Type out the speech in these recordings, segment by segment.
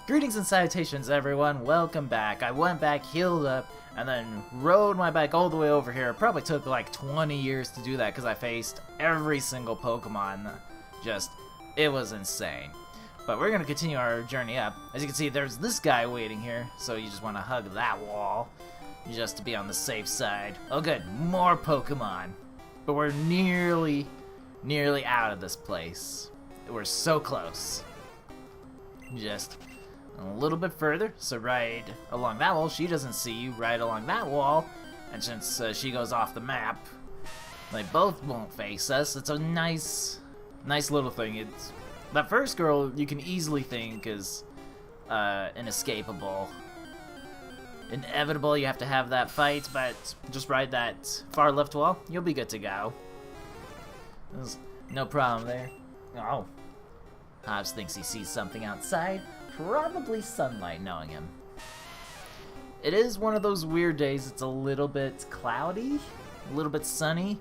Greetings and salutations, everyone. Welcome back. I went back, healed up, and then rode my bike all the way over here. It probably took like 20 years to do that because I faced every single Pokemon. It was insane. But we're going to continue our journey up. As you can see, there's this guy waiting here, so you just want to hug that wall just to be on the safe side. Oh good, more Pokemon. But we're nearly out of this place. We're so close. Just a little bit further, so right along that wall. She doesn't see you right along that wall, and since she goes off the map, they both won't face us. It's a nice little thing. It's that first girl you can easily think is inescapable, inevitable. You have to have that fight, but just ride that far left wall, you'll be good to go. There's no problem there. Oh, Hobbs thinks he sees something outside. Probably sunlight, knowing him. It is one of those weird days. It's a little bit cloudy, a little bit sunny.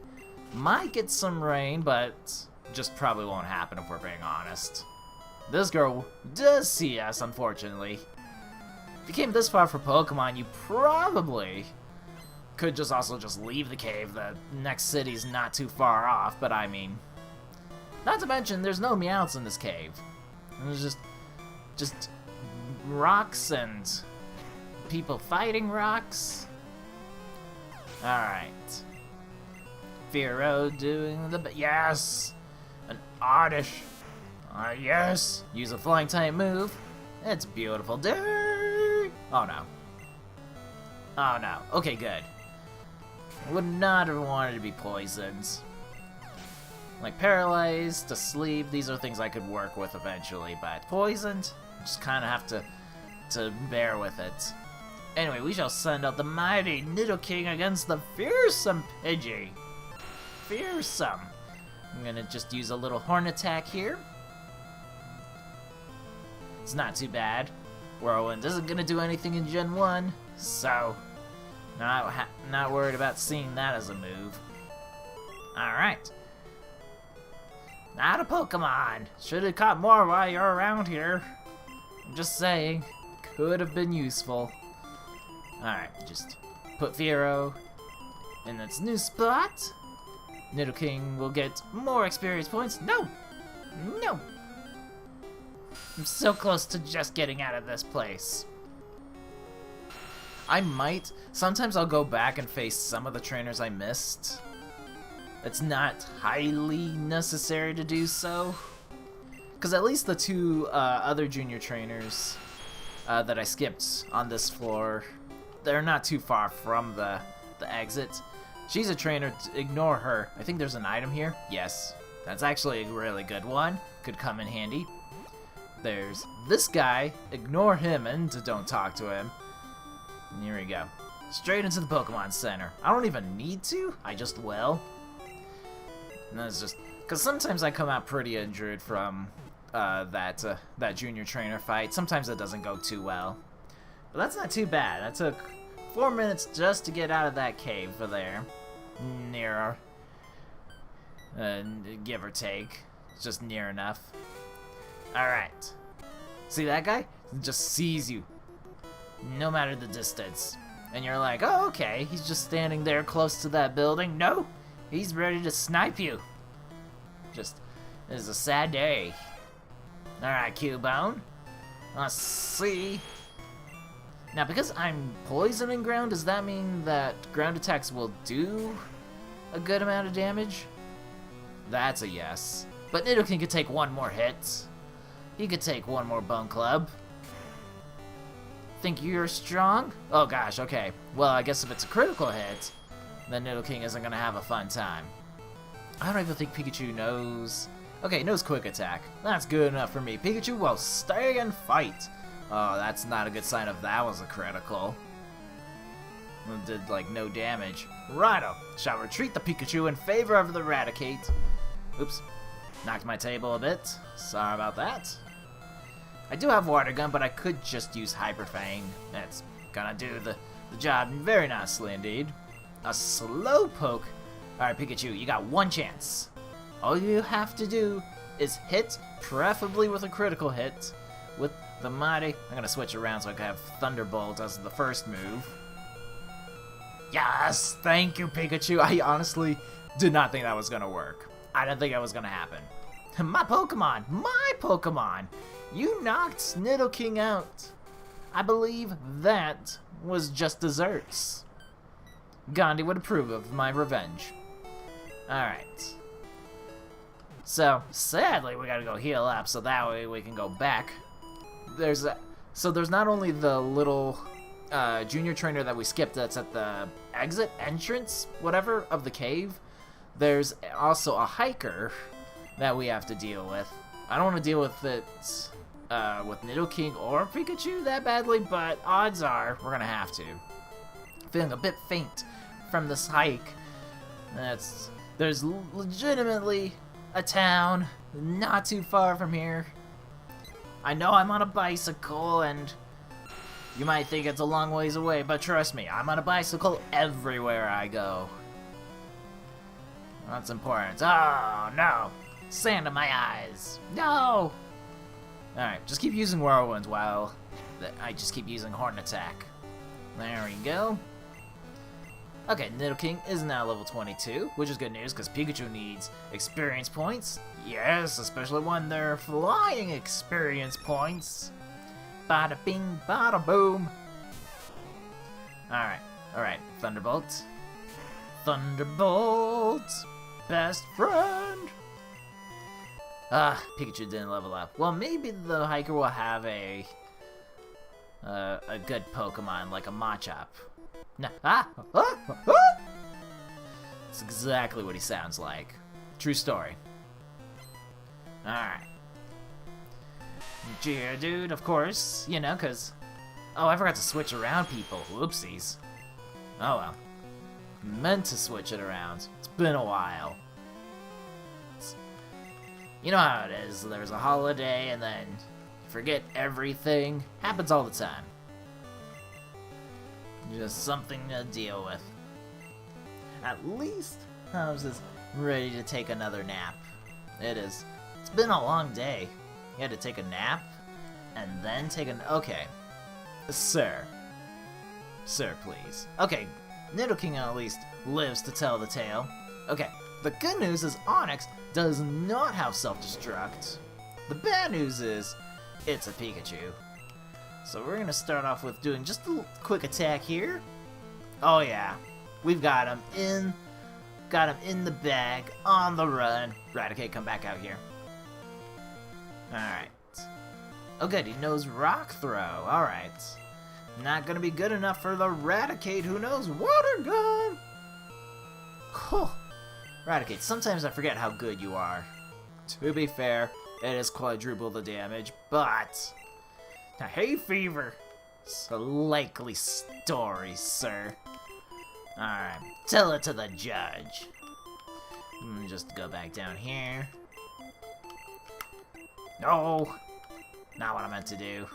Might get some rain, but just probably won't happen if we're being honest. This girl does see us, unfortunately. If you came this far for Pokemon, you probably could just leave the cave. The next city's not too far off, but I mean, not to mention there's no Meowths in this cave. There's just rocks and people fighting rocks. Alright. Fearow doing the yes! An Oddish. Yes! Use a flying type move. It's beautiful. Oh no. Oh no. Okay, good. I would not have wanted to be poisoned. Like paralyzed, asleep, these are things I could work with eventually, but poisoned? Just kind of have to bear with it. Anyway, we shall send out the mighty Nidoking against the fearsome Pidgey. Fearsome. I'm gonna just use a little horn attack here. It's not too bad. Whirlwind isn't gonna do anything in Gen 1, so not worried about seeing that as a move. Alright. Not a Pokemon. Should have caught more while you're around here. I'm just saying. Could have been useful. Alright, just put Fearow in its new spot. Nidoking will get more experience points. No! No! I'm so close to just getting out of this place. Sometimes I'll go back and face some of the trainers I missed. It's not highly necessary to do so, because at least the two other junior trainers that I skipped on this floor, they're not too far from the exit. She's a trainer, ignore her. I think there's an item here. Yes, that's actually a really good one. Could come in handy. There's this guy, ignore him and don't talk to him. And here we go. Straight into the Pokemon Center. I don't even need to, I just will. And that's just because sometimes I come out pretty injured from that junior trainer fight. Sometimes it doesn't go too well, but that's not too bad. That took 4 minutes just to get out of that cave for there, near, give or take. It's just near enough. All right, see that guy? He just sees you, no matter the distance, and you're like, oh okay, he's just standing there close to that building. No. He's ready to snipe you. This is a sad day. Alright, Cubone. Let's see. Now, because I'm poisoning ground, does that mean that ground attacks will do a good amount of damage? That's a yes. But Nidoking could take one more hit. He could take one more Bone Club. Think you're strong? Oh gosh, okay. Well, I guess if it's a critical hit, then Nidoking isn't gonna have a fun time. I don't even think Pikachu knows. Okay, knows Quick Attack. That's good enough for me. Pikachu will stay and fight. Oh, that's not a good sign if that was a critical. It did like no damage. Righto, shall retreat the Pikachu in favor of the Raticate. Oops, knocked my table a bit. Sorry about that. I do have Water Gun, but I could just use Hyper Fang. That's gonna do the job very nicely indeed. A Slowpoke. Alright, Pikachu, you got one chance. All you have to do is hit, preferably with a critical hit, with the mighty. I'm gonna switch around so I can have Thunderbolt as the first move. Yes! Thank you, Pikachu! I honestly did not think that was gonna work. I didn't think that was gonna happen. My Pokemon! My Pokemon! You knocked Nidoking out. I believe that was just desserts. Gandhi would approve of my revenge. Alright. So, sadly, we gotta go heal up so that way we can go back. So there's not only the little junior trainer that we skipped that's at the entrance, whatever, of the cave. There's also a hiker that we have to deal with. I don't want to deal with it with Nidoking or Pikachu that badly, but odds are we're gonna have to. Feeling a bit faint from this hike. There's legitimately a town not too far from here. I know I'm on a bicycle, and you might think it's a long ways away, but trust me, I'm on a bicycle everywhere I go. That's important. Oh, no. Sand in my eyes. No! Alright, just keep using Whirlwind while I just keep using Horn Attack. There we go. Okay, Nidoking is now level 22, which is good news because Pikachu needs experience points. Yes, especially when they're flying experience points. Bada bing, bada boom. Alright, Thunderbolt. Thunderbolt! Best friend! Pikachu didn't level up. Well, maybe the hiker will have a good Pokemon like a Machop. No. That's exactly what he sounds like. True story. Alright. Geodude, of course. You know, because... Oh, I forgot to switch around people. Whoopsies. Oh well. Meant to switch it around. It's been a while. You know how it is. There's a holiday and then forget everything. Happens all the time. Just something to deal with. At least I was just ready to take another nap. It's been a long day. You had to take a nap and then take an... Okay. Sir. Sir, please. Okay, Nidoking at least lives to tell the tale. Okay, the good news is Onix does not have self-destruct. The bad news is it's a Pikachu. So we're gonna start off with doing just a quick attack here. Oh yeah, we've got him in the bag, on the run. Raticate, come back out here. Alright. Oh good, he knows Rock Throw. Alright. Not gonna be good enough for the Raticate who knows Water Gun. Cool. Raticate, sometimes I forget how good you are. To be fair, it is quadruple the damage, but... Hay fever. It's a likely story, sir. Alright, tell it to the judge. Just go back down here. No! Not what I meant to do.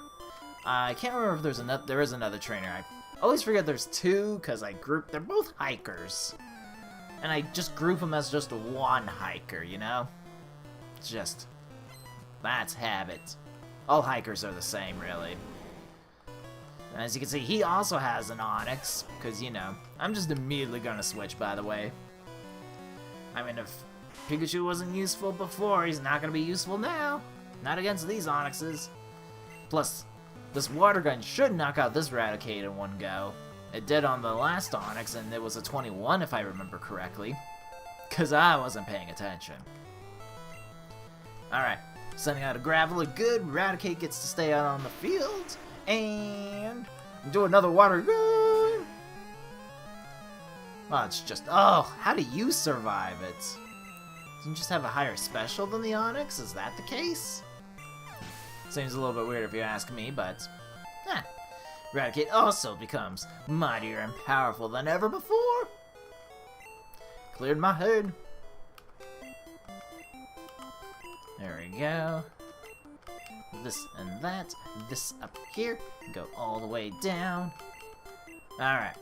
I can't remember if there is another trainer. I always forget there's two, because they're both hikers. And I just group them as just one hiker, you know? That's habit. All hikers are the same, really. As you can see, he also has an Onix, because, you know, I'm just immediately gonna switch, by the way. I mean, if Pikachu wasn't useful before, he's not gonna be useful now. Not against these Onixes. Plus, this Water Gun should knock out this Raticate in one go. It did on the last Onix, and it was a 21 if I remember correctly. Because I wasn't paying attention. Alright, sending out a Graveler, good. Raticate gets to stay out on the field. And do another Water Gun. Oh, it's just... Oh, how do you survive it? Do you just have a higher special than the Onix? Is that the case? Seems a little bit weird if you ask me, but... Raticate also becomes mightier and powerful than ever before. Cleared my head. There we go. This and that. This up here. Go all the way down. Alright.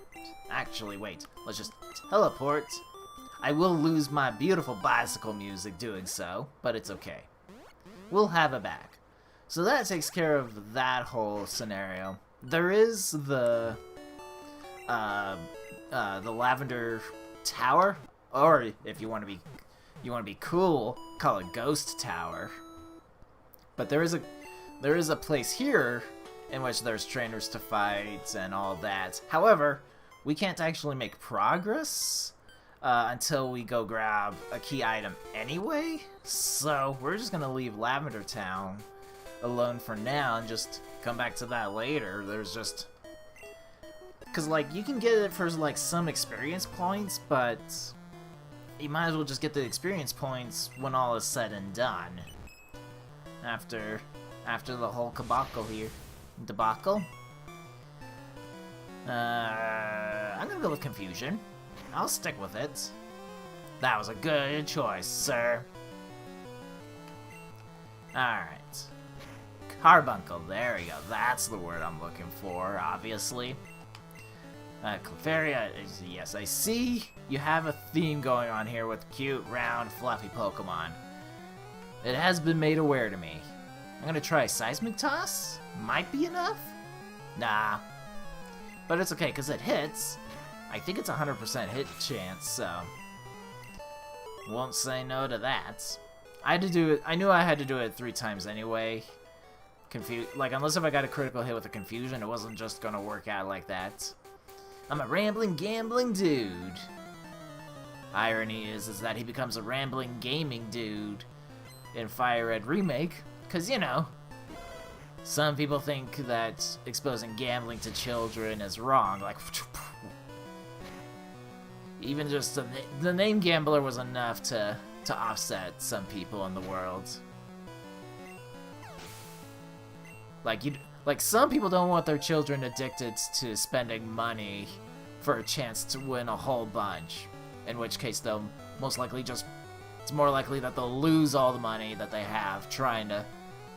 Actually, wait. Let's just teleport. I will lose my beautiful bicycle music doing so, but it's okay. We'll have it back. So that takes care of that whole scenario. There is the Lavender Tower, or if you want to be cool, call it Ghost Tower. But there is a place here in which there's trainers to fight and all that. However, we can't actually make progress until we go grab a key item anyway. So we're just gonna leave Lavender Town alone for now and just come back to that later. There's just... Because, like, you can get it for, like, some experience points, but you might as well just get the experience points when all is said and done. After the whole debacle. I'm gonna go with confusion. I'll stick with it. That was a good choice, sir. Alright. Carbuncle, there we go. That's the word I'm looking for, obviously. Clefairy, yes, I see you have a theme going on here with cute, round, fluffy Pokemon. It has been made aware to me. I'm gonna try Seismic Toss. Might be enough? Nah. But it's okay, because it hits. I think it's 100% hit chance, so... Won't say no to that. I had to do it. I knew I had to do it 3 times anyway. Like, unless if I got a critical hit with a confusion, it wasn't just gonna work out like that. I'm a rambling, gambling dude. Irony is that he becomes a rambling, gaming dude in Fire Red Remake, because, you know, some people think that exposing gambling to children is wrong. Like, even just the name Gambler was enough to offset some people in the world. Like, some people don't want their children addicted to spending money for a chance to win a whole bunch. In which case, they'll most likely just... It's more likely that they'll lose all the money that they have trying to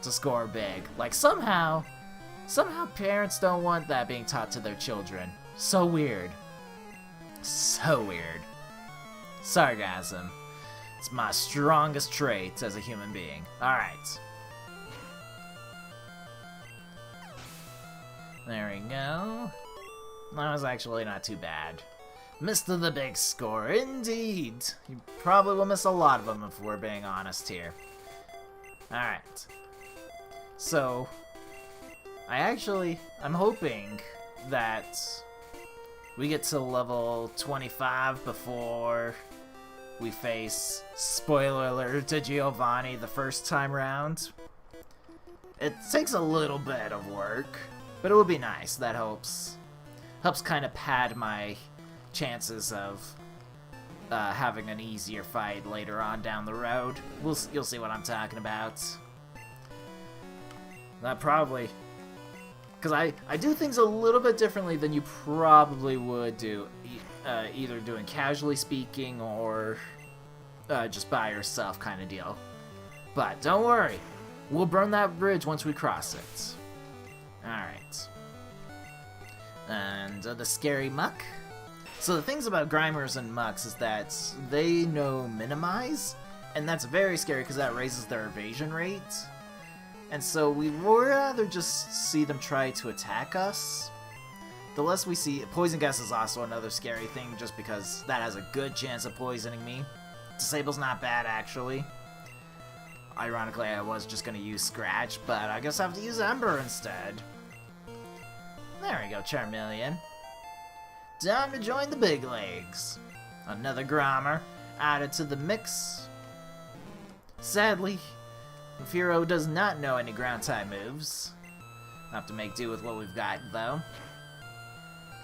score big. Like, somehow parents don't want that being taught to their children. So weird. So weird. Sarcasm. It's my strongest trait as a human being. Alright. There we go. That was actually not too bad. Missed the big score, indeed. You probably will miss a lot of them if we're being honest here. Alright. So, I'm hoping that we get to level 25 before we face, spoiler alert, to Giovanni the first time round. It takes a little bit of work, but it will be nice. That helps kind of pad my chances of having an easier fight later on down the road. You'll see what I'm talking about. That probably... Because I do things a little bit differently than you probably would do, either doing casually speaking or just by yourself kind of deal. But don't worry, we'll burn that bridge once we cross it. Alright. And the scary muck. So the things about Grimers and Mucks is that they know Minimize, and that's very scary because that raises their evasion rate. And so we would rather just see them try to attack us. The less we see... Poison Gas is also another scary thing, just because that has a good chance of poisoning me. Disable's not bad, actually. Ironically, I was just going to use Scratch, but I guess I have to use Ember instead. There we go, Charmeleon. Time to join the big leagues. Another Grimer added to the mix. Sadly, Furo does not know any ground-type moves. I'll have to make do with what we've got, though.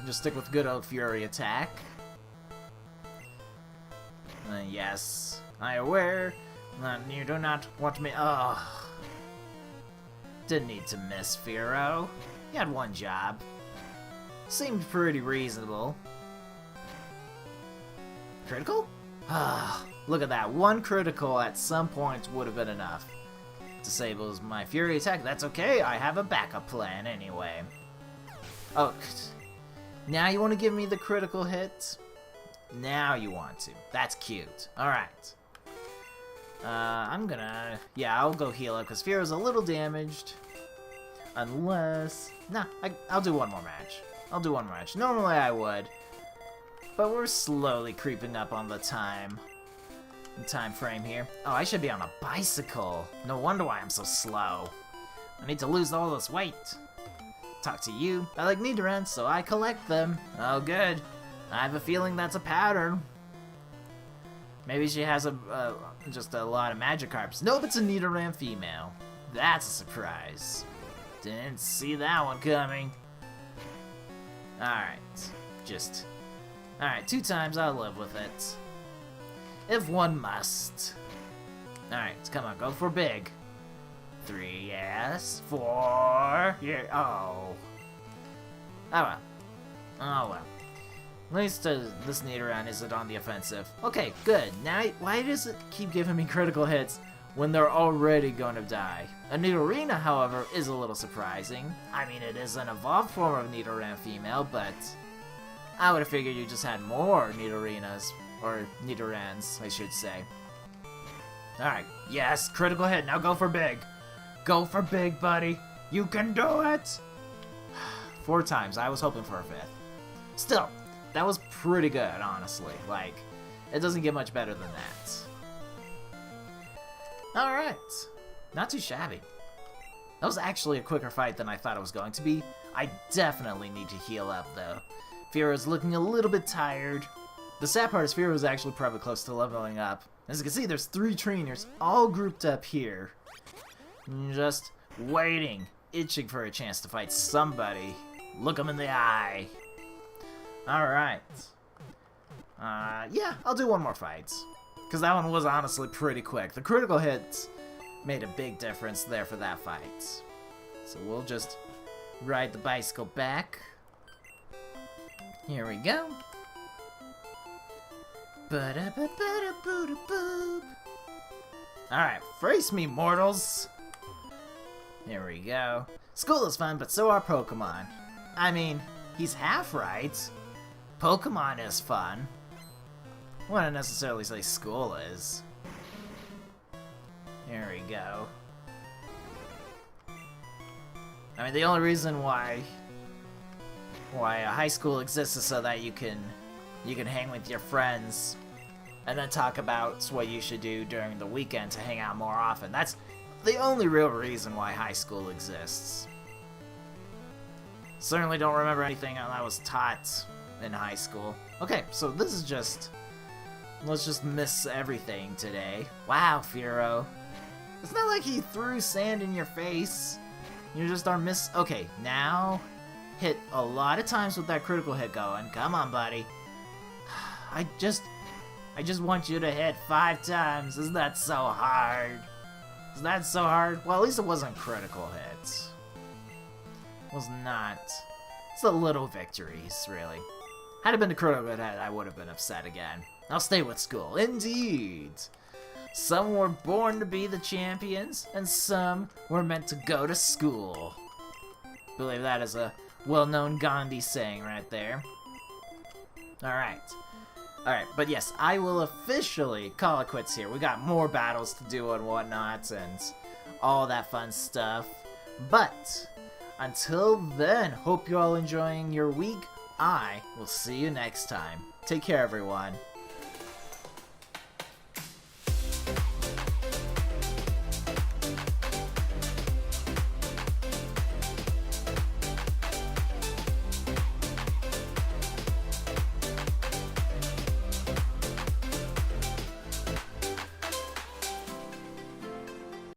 Just stick with good old Fury attack. Yes, I aware that you do not want me... Oh. Didn't need to miss, Furo. You had one job. Seemed pretty reasonable. Critical? Ah, look at that. One critical at some point would have been enough. Disables my Fury attack. That's okay. I have a backup plan anyway. Oh, now you want to give me the critical hit? Now you want to. That's cute. Alright. I'm gonna... Yeah, I'll go heal up, because Firo's a little damaged. Unless... Nah, I'll do one more match. I'll do one more match. Normally I would. But we're slowly creeping up on the time frame here. Oh, I should be on a bicycle. No wonder why I'm so slow. I need to lose all this weight. Talk to you. I like Nidorans, so I collect them. Oh, good. I have a feeling that's a pattern. Maybe she has just a lot of Magikarps. Nope, it's a Nidoran female. That's a surprise. Didn't see that one coming. Alright. Alright, 2 times, I'll live with it. If one must. Alright, come on, go for big. 3, yes. 4, yeah, oh. Oh well. Oh well. At least this Nidoran isn't on the offensive. Okay, good. Now, why does it keep giving me critical hits when they're already going to die? A Nidorina, however, is a little surprising. I mean, it is an evolved form of Nidoran female, but I would have figured you just had more Nidorinas, or Nidorans, I should say. Alright, yes, critical hit. Now go for big. Go for big, buddy. You can do it! 4 times. I was hoping for a 5th. Still, that was pretty good, honestly. Like, it doesn't get much better than that. Alright. Not too shabby. That was actually a quicker fight than I thought it was going to be. I definitely need to heal up, though. Firo's looking a little bit tired. The sad part is Firo's actually probably close to leveling up. As you can see, there's 3 trainers all grouped up here. Just waiting, itching for a chance to fight somebody. Look them in the eye. Alright. Yeah, I'll do one more fight. Because that one was honestly pretty quick. The critical hits made a big difference there for that fight. So we'll just ride the bicycle back. Here we go. Alright, face me, mortals. Here we go. School is fun, but so are Pokemon. I mean, he's half right. Pokemon is fun. I wouldn't necessarily say school is. Here we go. I mean, the only reason why a high school exists is so that you can hang with your friends and then talk about what you should do during the weekend to hang out more often. That's the only real reason why high school exists. Certainly don't remember anything that was taught in high school. Okay, so this is just... let's just miss everything today. Wow, Firo. It's not like he threw sand in your face. You just are miss... Okay, now hit a lot of times with that critical hit going. Come on, buddy. I just want you to hit 5 times. Isn't that so hard? Is that so hard? Well, at least it wasn't critical hits. It was not. It's the little victories, really. Had it been a critical hit, I would have been upset again. I'll stay with school. Indeed. Some were born to be the champions, and some were meant to go to school. I believe that is a well-known Gandhi saying right there. Alright. Alright, but yes, I will officially call it quits here. We got more battles to do and whatnot, and all that fun stuff. But, until then, hope you're all enjoying your week. I will see you next time. Take care, everyone.